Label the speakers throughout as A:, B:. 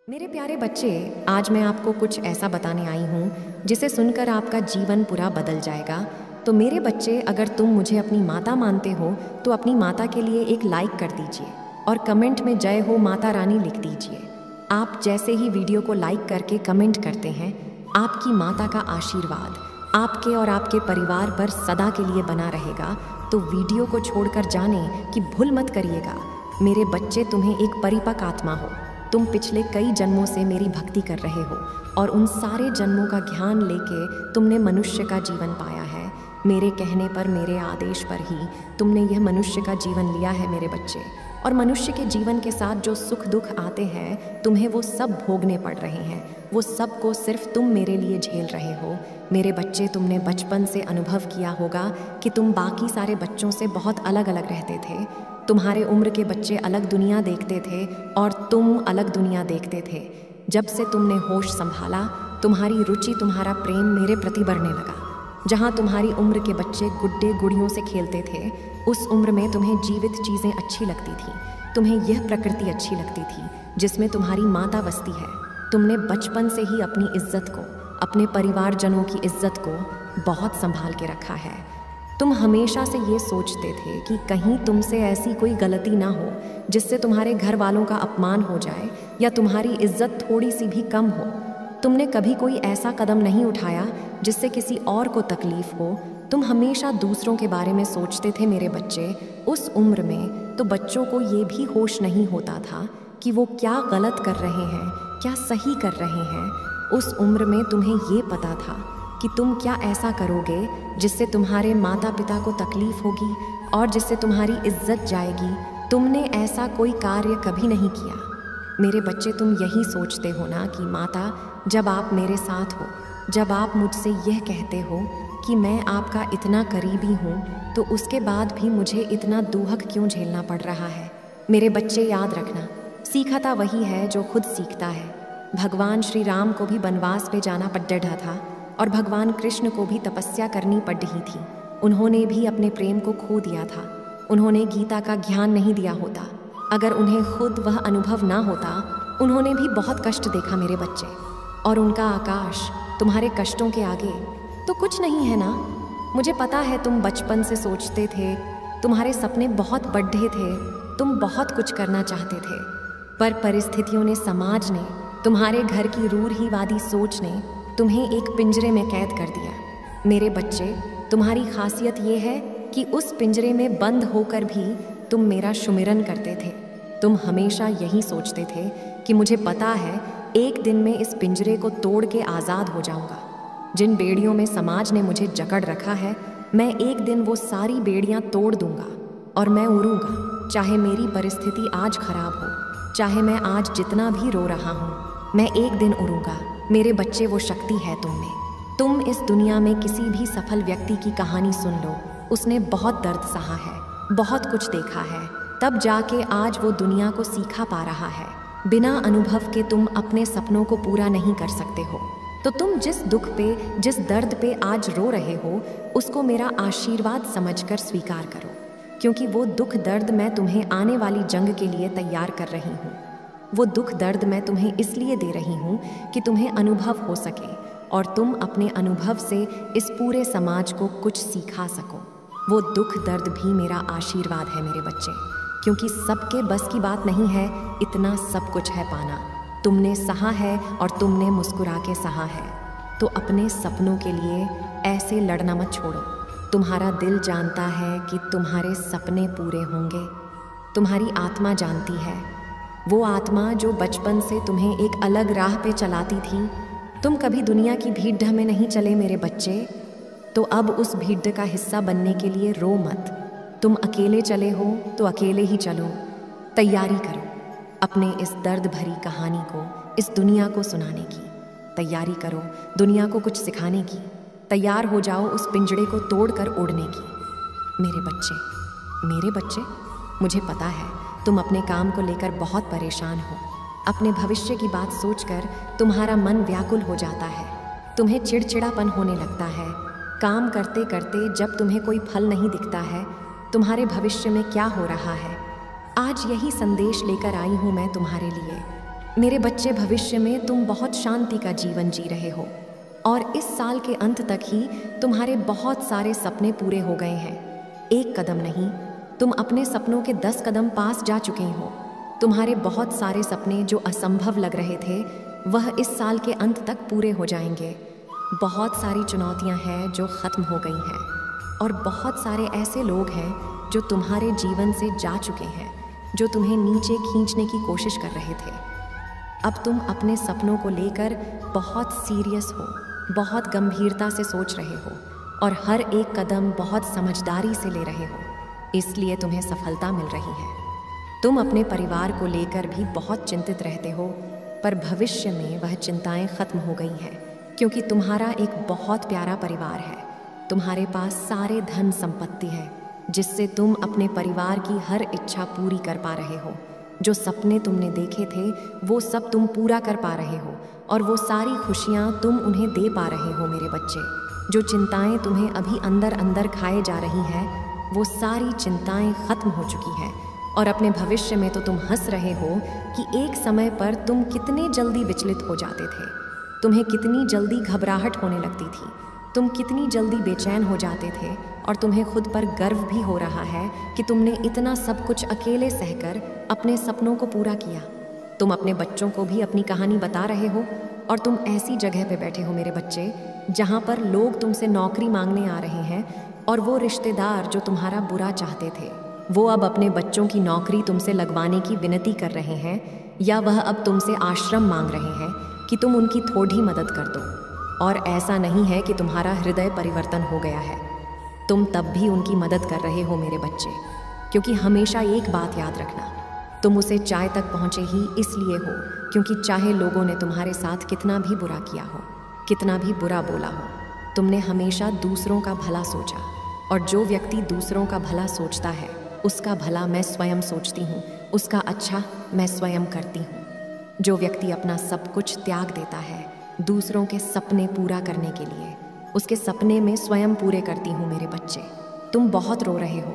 A: मेरे प्यारे बच्चे, आज मैं आपको कुछ ऐसा बताने आई हूँ जिसे सुनकर आपका जीवन पूरा बदल जाएगा। तो मेरे बच्चे, अगर तुम मुझे अपनी माता मानते हो तो अपनी माता के लिए एक लाइक कर दीजिए और कमेंट में जय हो माता रानी लिख दीजिए। आप जैसे ही वीडियो को लाइक करके कमेंट करते हैं, आपकी माता का आशीर्वाद आपके और आपके परिवार पर सदा के लिए बना रहेगा। तो वीडियो को छोड़कर जाने की भूल मत करिएगा। मेरे बच्चे, तुम्हें एक परिपक्व आत्मा हो। तुम पिछले कई जन्मों से मेरी भक्ति कर रहे हो और उन सारे जन्मों का ज्ञान लेके तुमने मनुष्य का जीवन पाया है। मेरे कहने पर, मेरे आदेश पर ही तुमने यह मनुष्य का जीवन लिया है मेरे बच्चे। और मनुष्य के जीवन के साथ जो सुख दुख आते हैं, तुम्हें वो सब भोगने पड़ रहे हैं। वो सब को सिर्फ तुम मेरे लिए झेल रहे हो। मेरे बच्चे, तुमने बचपन से अनुभव किया होगा कि तुम बाकी सारे बच्चों से बहुत अलग अलग रहते थे। तुम्हारे उम्र के बच्चे अलग दुनिया देखते थे और तुम अलग दुनिया देखते थे। जब से तुमने होश संभाला, तुम्हारी रुचि, तुम्हारा प्रेम मेरे प्रति बढ़ने लगा। जहाँ तुम्हारी उम्र के बच्चे गुड्डे गुड़ियों से खेलते थे, उस उम्र में तुम्हें जीवित चीज़ें अच्छी लगती थी। तुम्हें यह प्रकृति अच्छी लगती थी जिसमें तुम्हारी माता बसती है। तुमने बचपन से ही अपनी इज्जत को, अपने परिवारजनों की इज्जत को बहुत संभाल के रखा है। तुम हमेशा से ये सोचते थे कि कहीं तुमसे ऐसी कोई गलती ना हो जिससे तुम्हारे घर वालों का अपमान हो जाए या तुम्हारी इज्जत थोड़ी सी भी कम हो। तुमने कभी कोई ऐसा कदम नहीं उठाया जिससे किसी और को तकलीफ हो। तुम हमेशा दूसरों के बारे में सोचते थे मेरे बच्चे। उस उम्र में तो बच्चों को ये भी होश नहीं होता था कि वो क्या गलत कर रहे हैं, क्या सही कर रहे हैं। उस उम्र में तुम्हें ये पता था कि तुम क्या ऐसा करोगे जिससे तुम्हारे माता पिता को तकलीफ होगी और जिससे तुम्हारी इज्जत जाएगी। तुमने ऐसा कोई कार्य कभी नहीं किया। मेरे बच्चे, तुम यही सोचते हो ना कि माता, जब आप मेरे साथ हो, जब आप मुझसे यह कहते हो कि मैं आपका इतना करीबी हूँ, तो उसके बाद भी मुझे इतना दुहक क्यों झेलना पड़ रहा है। मेरे बच्चे, याद रखना, सीखता वही है जो खुद सीखता है। भगवान श्री राम को भी वनवास पे जाना पड़ रहा था और भगवान कृष्ण को भी तपस्या करनी पड़ रही थी। उन्होंने भी अपने प्रेम को खो दिया था। उन्होंने गीता का ज्ञान नहीं दिया होता। अगर उन्हें खुद वह अनुभव ना होता, उन्होंने भी बहुत कष्ट देखा मेरे बच्चे। और उनका आकाश तुम्हारे कष्टों के आगे तो कुछ नहीं है ना। मुझे पता है तुम बचपन से सोचते थे, तुम्हारे सपने बहुत बड़े थे, तुम बहुत कुछ करना चाहते थे, पर परिस्थितियों ने, समाज ने, तुम्हारे घर की रूढ़िवादी सोच ने तुम्हें एक पिंजरे में कैद कर दिया। मेरे बच्चे, तुम्हारी खासियत ये है कि उस पिंजरे में बंद होकर भी तुम मेरा सुमिरन करते थे। तुम हमेशा यही सोचते थे कि मुझे पता है एक दिन मैं इस पिंजरे को तोड़ के आज़ाद हो जाऊंगा। जिन बेड़ियों में समाज ने मुझे जकड़ रखा है, मैं एक दिन वो सारी बेड़ियां तोड़ दूंगा और मैं उड़ूंगा। चाहे मेरी परिस्थिति आज खराब हो, चाहे मैं आज जितना भी रो रहा हूँ, मैं एक दिन उड़ूंगा। मेरे बच्चे, वो शक्ति है तुम में। तुम इस दुनिया में किसी भी सफल व्यक्ति की कहानी सुन लो। उसने बहुत दर्द सहा है, बहुत कुछ देखा है, तब जाके आज वो दुनिया को सीखा पा रहा है। बिना अनुभव के तुम अपने सपनों को पूरा नहीं कर सकते हो। तो तुम जिस दुख पे, जिस दर्द पे आज रो रहे हो, उसको मेरा आशीर्वाद समझकर स्वीकार करो, क्योंकि वो दुख दर्द मैं तुम्हें आने वाली जंग के लिए तैयार कर रही हूँ। वो दुख दर्द मैं तुम्हें इसलिए दे रही हूँ कि तुम्हें अनुभव हो सके और तुम अपने अनुभव से इस पूरे समाज को कुछ सिखा सको। वो दुख दर्द भी मेरा आशीर्वाद है मेरे बच्चे, क्योंकि सबके बस की बात नहीं है इतना सब कुछ है पाना। तुमने सहा है और तुमने मुस्कुरा के सहा है। तो अपने सपनों के लिए ऐसे लड़ना मत छोड़ो। तुम्हारा दिल जानता है कि तुम्हारे सपने पूरे होंगे। तुम्हारी आत्मा जानती है, वो आत्मा जो बचपन से तुम्हें एक अलग राह पे चलाती थी। तुम कभी दुनिया की भीड़ में नहीं चले मेरे बच्चे, तो अब उस भीड़ का हिस्सा बनने के लिए रो मत। तुम अकेले चले हो तो अकेले ही चलो। तैयारी करो अपने इस दर्द भरी कहानी को इस दुनिया को सुनाने की। तैयारी करो दुनिया को कुछ सिखाने की। तैयार हो जाओ उस पिंजड़े को तोड़कर उड़ने की। मेरे बच्चे, मुझे पता है तुम अपने काम को लेकर बहुत परेशान हो। अपने भविष्य की बात सोचकर तुम्हारा मन व्याकुल हो जाता है। तुम्हें चिड़चिड़ापन होने लगता है। काम करते करते जब तुम्हें कोई फल नहीं दिखता है, तुम्हारे भविष्य में क्या हो रहा है। आज यही संदेश लेकर आई हूँ मैं तुम्हारे लिए। मेरे बच्चे, भविष्य में तुम बहुत शांति का जीवन जी रहे हो और इस साल के अंत तक ही तुम्हारे बहुत सारे सपने पूरे हो गए हैं। एक कदम नहीं, तुम अपने सपनों के 10 कदम पास जा चुके हो। तुम्हारे बहुत सारे सपने जो असंभव लग रहे थे वह इस साल के अंत तक पूरे हो जाएंगे। बहुत सारी चुनौतियां हैं जो ख़त्म हो गई हैं और बहुत सारे ऐसे लोग हैं जो तुम्हारे जीवन से जा चुके हैं, जो तुम्हें नीचे खींचने की कोशिश कर रहे थे। अब तुम अपने सपनों को लेकर बहुत सीरियस हो, बहुत गंभीरता से सोच रहे हो और हर एक कदम बहुत समझदारी से ले रहे हो, इसलिए तुम्हें सफलता मिल रही है। तुम अपने परिवार को लेकर भी बहुत चिंतित रहते हो, पर भविष्य में वह चिंताएं खत्म हो गई हैं क्योंकि तुम्हारा एक बहुत प्यारा परिवार है। तुम्हारे पास सारे धन संपत्ति है जिससे तुम अपने परिवार की हर इच्छा पूरी कर पा रहे हो। जो सपने तुमने देखे थे वो सब तुम पूरा कर पा रहे हो और वो सारी खुशियाँ तुम उन्हें दे पा रहे हो मेरे बच्चे। जो चिंताएं तुम्हें अभी अंदर अंदर खाए जा रही हैं वो सारी चिंताएं खत्म हो चुकी हैं और अपने भविष्य में तो तुम हंस रहे हो कि एक समय पर तुम कितने जल्दी विचलित हो जाते थे, तुम्हें कितनी जल्दी घबराहट होने लगती थी, तुम कितनी जल्दी बेचैन हो जाते थे और तुम्हें खुद पर गर्व भी हो रहा है कि तुमने इतना सब कुछ अकेले सहकर अपने सपनों को पूरा किया। तुम अपने बच्चों को भी अपनी कहानी बता रहे हो और तुम ऐसी जगह पे बैठे हो मेरे बच्चे जहाँ पर लोग तुमसे नौकरी मांगने आ रहे हैं और वो रिश्तेदार जो तुम्हारा बुरा चाहते थे वो अब अपने बच्चों की नौकरी तुमसे लगवाने की विनती कर रहे हैं या वह अब तुमसे आश्रम मांग रहे हैं कि तुम उनकी थोड़ी मदद कर दो। और ऐसा नहीं है कि तुम्हारा हृदय परिवर्तन हो गया है, तुम तब भी उनकी मदद कर रहे हो मेरे बच्चे, क्योंकि हमेशा एक बात याद रखना, तुम उसे चाय तक पहुँचे ही इसलिए हो क्योंकि चाहे लोगों ने तुम्हारे साथ कितना भी बुरा किया हो, कितना भी बुरा बोला हो, तुमने हमेशा दूसरों का भला सोचा। और जो व्यक्ति दूसरों का भला सोचता है उसका भला मैं स्वयं सोचती हूँ, उसका अच्छा मैं स्वयं करती हूँ। जो व्यक्ति अपना सब कुछ त्याग देता है दूसरों के सपने पूरा करने के लिए, उसके सपने में स्वयं पूरे करती हूँ मेरे बच्चे। तुम बहुत रो रहे हो,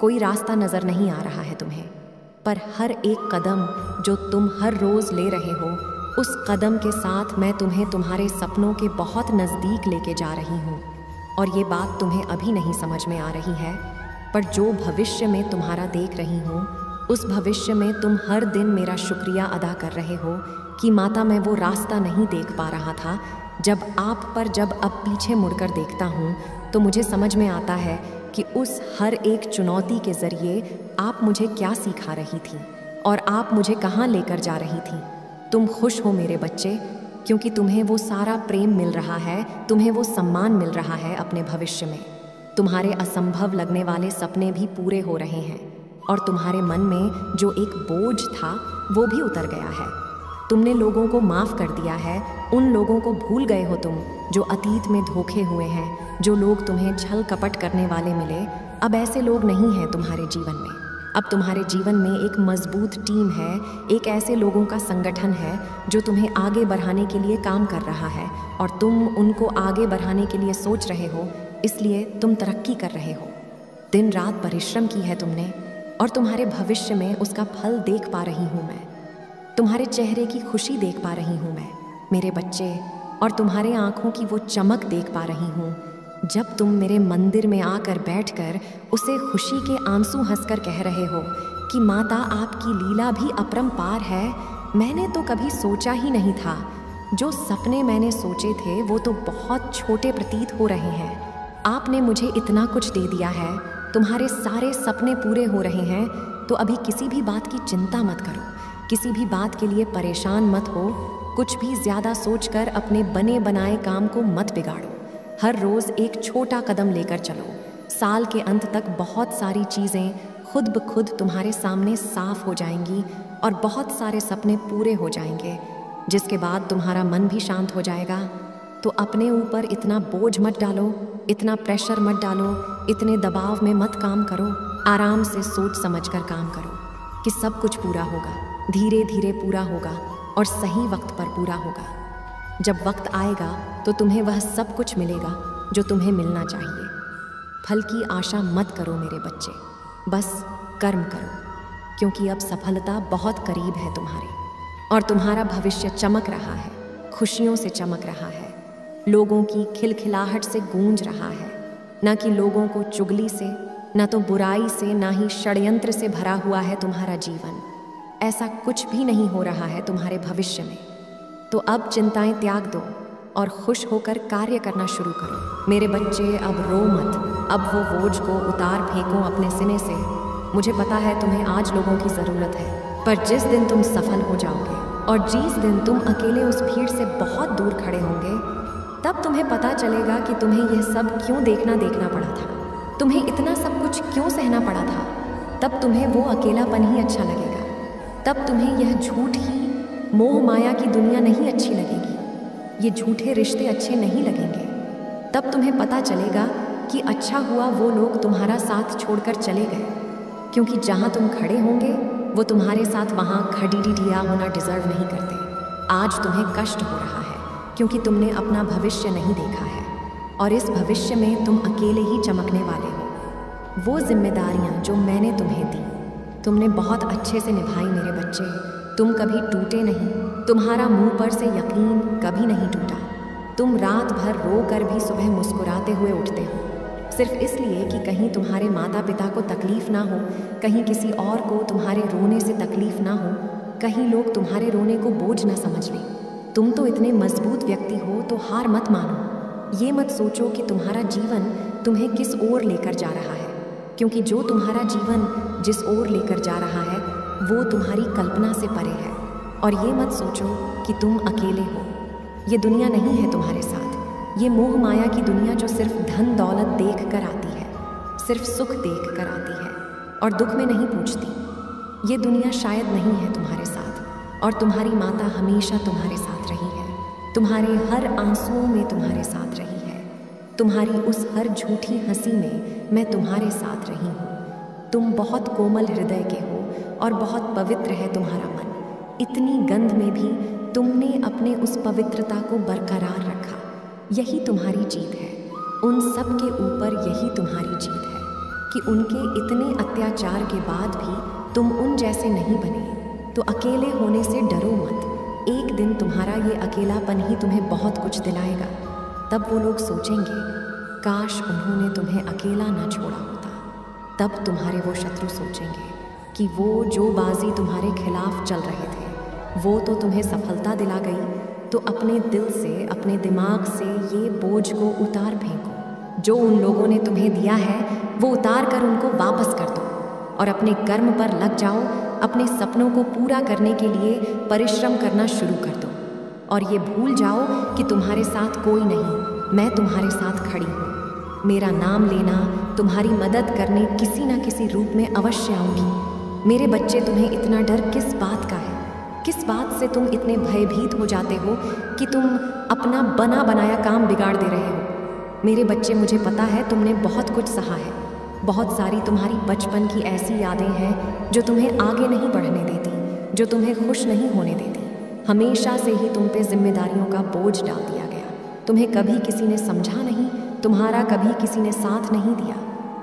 A: कोई रास्ता नज़र नहीं आ रहा है तुम्हें, पर हर एक कदम जो तुम हर रोज़ ले रहे हो उस कदम के साथ मैं तुम्हें तुम्हारे सपनों के बहुत नज़दीक लेके जा रही हूँ। और ये बात तुम्हें अभी नहीं समझ में आ रही है, पर जो भविष्य में तुम्हारा देख रही हूँ उस भविष्य में तुम हर दिन मेरा शुक्रिया अदा कर रहे हो कि माता मैं वो रास्ता नहीं देख पा रहा था। जब अब पीछे मुड़कर देखता हूँ तो मुझे समझ में आता है कि उस हर एक चुनौती के ज़रिए आप मुझे क्या सिखा रही थी और आप मुझे कहाँ लेकर जा रही थी। तुम खुश हो मेरे बच्चे क्योंकि तुम्हें वो सारा प्रेम मिल रहा है, तुम्हें वो सम्मान मिल रहा है अपने भविष्य में। तुम्हारे असंभव लगने वाले सपने भी पूरे हो रहे हैं और तुम्हारे मन में जो एक बोझ था वो भी उतर गया है। तुमने लोगों को माफ़ कर दिया है, उन लोगों को भूल गए हो तुम जो अतीत में धोखे हुए हैं, जो लोग तुम्हें छल कपट करने वाले मिले। अब ऐसे लोग नहीं हैं तुम्हारे जीवन में। अब तुम्हारे जीवन में एक मजबूत टीम है, एक ऐसे लोगों का संगठन है जो तुम्हें आगे बढ़ाने के लिए काम कर रहा है और तुम उनको आगे बढ़ाने के लिए सोच रहे हो, इसलिए तुम तरक्की कर रहे हो। दिन रात परिश्रम की है तुमने और तुम्हारे भविष्य में उसका फल देख पा रही हूँ मैं। तुम्हारे चेहरे की खुशी देख पा रही हूँ मैं मेरे बच्चे, और तुम्हारे आँखों की वो चमक देख पा रही हूँ जब तुम मेरे मंदिर में आकर बैठकर उसे खुशी के आंसू हंसकर कह रहे हो कि माता आपकी लीला भी अपरंपार है। मैंने तो कभी सोचा ही नहीं था, जो सपने मैंने सोचे थे वो तो बहुत छोटे प्रतीत हो रहे हैं। आपने मुझे इतना कुछ दे दिया है, तुम्हारे सारे सपने पूरे हो रहे हैं, तो अभी किसी भी बात की चिंता मत करो, किसी भी बात के लिए परेशान मत हो, कुछ भी ज़्यादा सोचकर अपने बने बनाए काम को मत बिगाड़ो। हर रोज़ एक छोटा कदम लेकर चलो। साल के अंत तक बहुत सारी चीज़ें खुद ब खुद तुम्हारे सामने साफ हो जाएंगी और बहुत सारे सपने पूरे हो जाएंगे, जिसके बाद तुम्हारा मन भी शांत हो जाएगा। तो अपने ऊपर इतना बोझ मत डालो, इतना प्रेशर मत डालो, इतने दबाव में मत काम करो। आराम से सोच समझकर काम करो कि सब कुछ पूरा होगा, धीरे धीरे पूरा होगा और सही वक्त पर पूरा होगा। जब वक्त आएगा तो तुम्हें वह सब कुछ मिलेगा जो तुम्हें मिलना चाहिए। फल की आशा मत करो मेरे बच्चे, बस कर्म करो, क्योंकि अब सफलता बहुत करीब है तुम्हारे। और तुम्हारा भविष्य चमक रहा है, खुशियों से चमक रहा है, लोगों की खिलखिलाहट से गूंज रहा है। न कि लोगों को चुगली से, न तो बुराई से, ना ही षड्यंत्र से भरा हुआ है तुम्हारा जीवन। ऐसा कुछ भी नहीं हो रहा है तुम्हारे भविष्य में। तो अब चिंताएं त्याग दो और खुश होकर कार्य करना शुरू करो। मेरे बच्चे, अब रो मत, अब वो बोझ को उतार फेंको अपने सिने से। मुझे पता है तुम्हें आज लोगों की ज़रूरत है, पर जिस दिन तुम सफल हो जाओगे और जिस दिन तुम अकेले उस भीड़ से बहुत दूर खड़े होंगे, तब तुम्हें पता चलेगा कि तुम्हें यह सब क्यों देखना पड़ा था, तुम्हें इतना सब कुछ क्यों सहना पड़ा था। तब तुम्हें वो अकेलापन ही अच्छा लगेगा, तब तुम्हें यह झूठ ही, मोह माया की दुनिया नहीं अच्छी लगेगी, ये झूठे रिश्ते अच्छे नहीं लगेंगे। तब तुम्हें पता चलेगा कि अच्छा हुआ वो लोग तुम्हारा साथ छोड़कर चले गए, क्योंकि जहाँ तुम खड़े होंगे वो तुम्हारे साथ वहाँ खड़ीडिया होना डिजर्व नहीं करते। आज तुम्हें कष्ट हो रहा है क्योंकि तुमने अपना भविष्य नहीं देखा है, और इस भविष्य में तुम अकेले ही चमकने वाले हो। वो जिम्मेदारियाँ जो मैंने तुम्हें दी, तुमने बहुत अच्छे से निभाई मेरे बच्चे। तुम कभी टूटे नहीं, तुम्हारा मुंह पर से यकीन कभी नहीं टूटा। तुम रात भर रो कर भी सुबह मुस्कुराते हुए उठते हो, सिर्फ इसलिए कि कहीं तुम्हारे माता पिता को तकलीफ ना हो, कहीं किसी और को तुम्हारे रोने से तकलीफ ना हो, कहीं लोग तुम्हारे रोने को बोझ ना समझ लें। तुम तो इतने मजबूत व्यक्ति हो, तो हार मत मानो। ये मत सोचो कि तुम्हारा जीवन तुम्हें किस ओर लेकर जा रहा है, क्योंकि जो तुम्हारा जीवन जिस ओर लेकर जा रहा है वो तुम्हारी कल्पना से परे है। और ये मत सोचो कि तुम अकेले हो, ये दुनिया नहीं है तुम्हारे साथ। ये मोह माया की दुनिया जो सिर्फ धन दौलत देख कर आती है, सिर्फ सुख देख कर आती है और दुख में नहीं पूछती, ये दुनिया शायद नहीं है तुम्हारे साथ। और तुम्हारी माता हमेशा तुम्हारे साथ रही है, तुम्हारे हर आंसुओं में तुम्हारे साथ रही है, तुम्हारी उस हर झूठी हंसी में मैं तुम्हारे साथ रही हूँ। तुम बहुत कोमल हृदय के हो और बहुत पवित्र है तुम्हारा मन। इतनी गंध में भी तुमने अपने उस पवित्रता को बरकरार रखा। यही तुम्हारी जीत है, उन सब के ऊपर यही तुम्हारी जीत है कि उनके इतने अत्याचार के बाद भी तुम उन जैसे नहीं बने। तो अकेले होने से डरो मत, एक दिन तुम्हारा ये अकेलापन ही तुम्हें बहुत कुछ दिलाएगा। तब वो लोग सोचेंगे, काश उन्होंने तुम्हें अकेला ना छोड़ा होता। तब तुम्हारे वो शत्रु सोचेंगे कि वो जो बाजी तुम्हारे खिलाफ चल रहे थे वो तो तुम्हें सफलता दिला गई। तो अपने दिल से, अपने दिमाग से ये बोझ को उतार फेंको। जो उन लोगों ने तुम्हें दिया है वो उतार कर उनको वापस कर दो और अपने कर्म पर लग जाओ। अपने सपनों को पूरा करने के लिए परिश्रम करना शुरू कर दो और ये भूल जाओ कि तुम्हारे साथ कोई नहीं, मैं तुम्हारे साथ खड़ी हूँ। मेरा नाम लेना, तुम्हारी मदद करने किसी न किसी रूप में अवश्य आऊँगी। मेरे बच्चे, तुम्हें इतना डर किस बात का है? किस बात से तुम इतने भयभीत हो जाते हो कि तुम अपना बना बनाया काम बिगाड़ दे रहे हो? मेरे बच्चे, मुझे पता है तुमने बहुत कुछ सहा है। बहुत सारी तुम्हारी बचपन की ऐसी यादें हैं जो तुम्हें आगे नहीं बढ़ने देती, जो तुम्हें खुश नहीं होने देती। हमेशा से ही तुम पे जिम्मेदारियों का बोझ डाल दिया गया। तुम्हें कभी किसी ने समझा नहीं, तुम्हारा कभी किसी ने साथ नहीं दिया।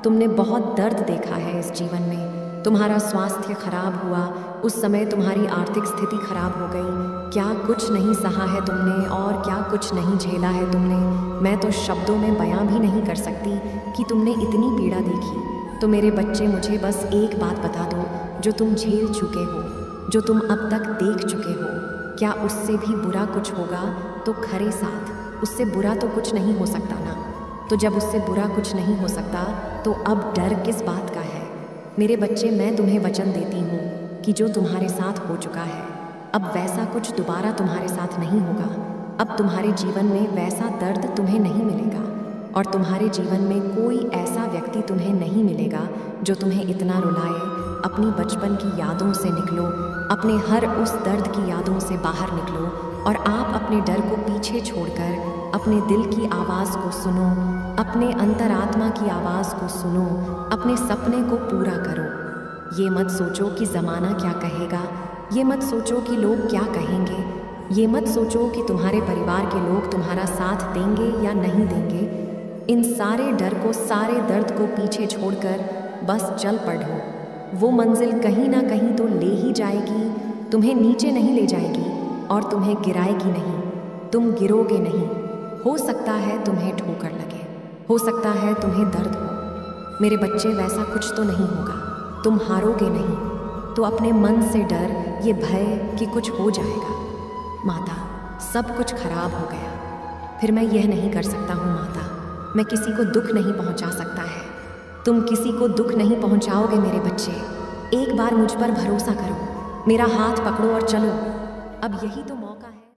A: तुमने बहुत दर्द देखा है इस जीवन में। तुम्हारा स्वास्थ्य खराब हुआ, उस समय तुम्हारी आर्थिक स्थिति खराब हो गई। क्या कुछ नहीं सहा है तुमने और क्या कुछ नहीं झेला है तुमने। मैं तो शब्दों में बयां भी नहीं कर सकती कि तुमने इतनी पीड़ा देखी। तो मेरे बच्चे, मुझे बस एक बात बता दो, जो तुम झेल चुके हो, जो तुम अब तक देख चुके हो, क्या उससे भी बुरा कुछ होगा? तो खरे साथ उससे बुरा तो कुछ नहीं हो सकता ना। तो जब उससे बुरा कुछ नहीं हो सकता तो अब डर किस बात का है? मेरे बच्चे, मैं तुम्हें वचन देती हूँ कि जो तुम्हारे साथ हो चुका है, अब वैसा कुछ दोबारा तुम्हारे साथ नहीं होगा। अब तुम्हारे जीवन में वैसा दर्द तुम्हें नहीं मिलेगा और तुम्हारे जीवन में कोई ऐसा व्यक्ति तुम्हें नहीं मिलेगा जो तुम्हें इतना रुलाए। अपनी बचपन की यादों से निकलो, अपने हर उस दर्द की यादों से बाहर निकलो और आप अपने डर को पीछे छोड़कर अपने दिल की आवाज़ को सुनो, अपने अंतरात्मा की आवाज़ को सुनो, अपने सपने को पूरा करो। ये मत सोचो कि ज़माना क्या कहेगा, ये मत सोचो कि लोग क्या कहेंगे, ये मत सोचो कि तुम्हारे परिवार के लोग तुम्हारा साथ देंगे या नहीं देंगे। इन सारे डर को, सारे दर्द को पीछे छोड़कर बस चल पड़ो। वो मंजिल कहीं ना कहीं तो ले ही जाएगी, तुम्हें नीचे नहीं ले जाएगी और तुम्हें गिराएगी नहीं। तुम गिरोगे नहीं। हो सकता है तुम्हें ठोकर लगे, हो सकता है तुम्हें दर्द हो। मेरे बच्चे, वैसा कुछ तो नहीं होगा। तुम हारोगे नहीं। तो अपने मन से डर, ये भय कि कुछ हो जाएगा। माता, सब कुछ खराब हो गया। फिर मैं यह नहीं कर सकता हूँ माता। मैं किसी को दुख नहीं पहुँचा सकता है। तुम किसी को दुख नहीं पहुँचाओगे मेरे बच्चे। एक बार मुझ पर भरोसा करो, मेरा हाथ पकड़ो और चलो। अब यही तो